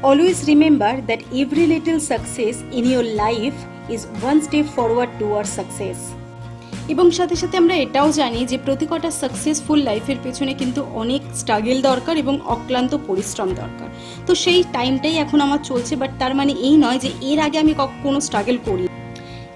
Always remember that every little success in your life is one step forward towards success. এবং সাথে সাথে আমরা এটাও জানি যে প্রতি কটা সাকসেসফুল লাইফের পেছনে কিন্তু অনেক স্ট্রাগল দরকার এবং অক্লান্ত পরিশ্রম দরকার। তো সেই টাইমটাই এখন আমার চলছে, বাট তার মানে এই নয় যে এর আগে আমি কোনো স্ট্রাগল করি।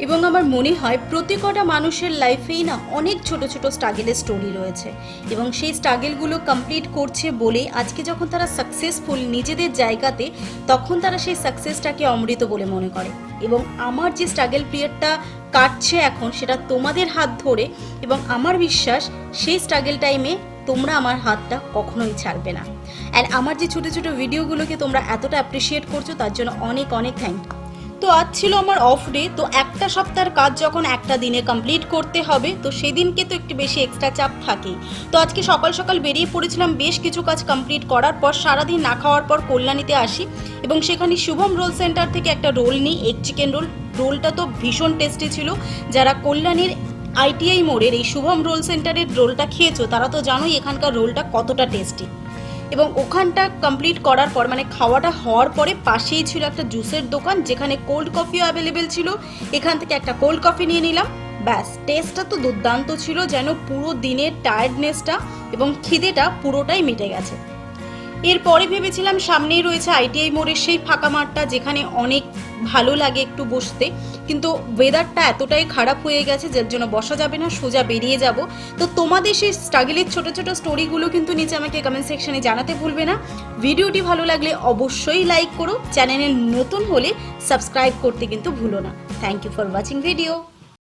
এবং আমার মনে হয় প্রতি কটা মানুষের লাইফেই না অনেক ছোট ছোট স্ট্রাগলের স্টোরি রয়েছে, এবং সেই স্ট্রাগলগুলো কমপ্লিট করছে বলে আজকে যখন তারা সাকসেসফুল নিজেদের জায়গাতে, তখন তারা সেই সাকসেসটাকে অমৃত বলে মনে করে। এবং আমার যে স্ট্রাগল পিরিয়ডটা কাটছে এখন, সেটা তোমাদের হাত ধরে, এবং আমার বিশ্বাস সেই স্ট্রাগল টাইমে তোমরা আমার হাতটা কখনোই ছাড়বে না। অ্যান্ড আমার যে ছোটো ছোটো ভিডিওগুলোকে তোমরা এতটা অ্যাপ্রিসিয়েট করছো, তার জন্য অনেক অনেক থ্যাংক ইউ। তো আজ ছিল আমার অফ ডে, তো একটা সপ্তাহের কাজ যখন একটা দিনে কমপ্লিট করতে হবে, তো সেদিনকে তো একটু বেশি এক্সট্রা চাপ থাকেই। তো আজকে সকাল সকাল বেরিয়ে পড়েছিলাম বেশ কিছু কাজ কমপ্লিট করার পর। সারাদিন না খাওয়ার পর কল্যাণীতে আসি, এবং সেখানে শুভম রোল সেন্টার থেকে একটা রোল নিই, এগ চিকেন রোল। রোলটা তো ভীষণ টেস্টি ছিল। যারা কল্যাণীর ITI মোড়ের এই শুভম রোল সেন্টারের রোলটা খেয়েছো, তারা তো জানোই এখানকার রোলটা কতটা টেস্টি। এবং ওখানটা কমপ্লিট করার পর, মানে খাওয়াটা হওয়ার পরে, পাশেই ছিল একটা জুসের দোকান, যেখানে কোল্ড কফিও অ্যাভেলেবেল ছিল। এখান থেকে একটা কোল্ড কফি নিয়ে নিলাম। ব্যাস, টেস্টটা তো দুর্দান্ত ছিল, যেন পুরো দিনের টায়ার্ডনেসটা এবং খিদেটা পুরোটাই মিটে গেছে। এরপরে ভেবেছিলাম সামনেই রয়েছে ITI মোড়ের সেই ফাঁকা মাঠটা, যেখানে অনেক ভালো লাগে একটু বসতে, কিন্তু ওয়েদারটা এতটাই খারাপ হয়ে গেছে যার জন্য বসা যাবে না, সোজা বেরিয়ে যাব। তো তোমাদের সেই স্ট্রাগলের ছোটো ছোটো স্টোরিগুলো কিন্তু নিচে আমাকে কমেন্ট সেকশনে জানাতে ভুলবে না। ভিডিওটি ভালো লাগলে অবশ্যই লাইক করো, চ্যানেলে নতুন হলে সাবস্ক্রাইব করতে কিন্তু ভুলো না। Thank you for watching video.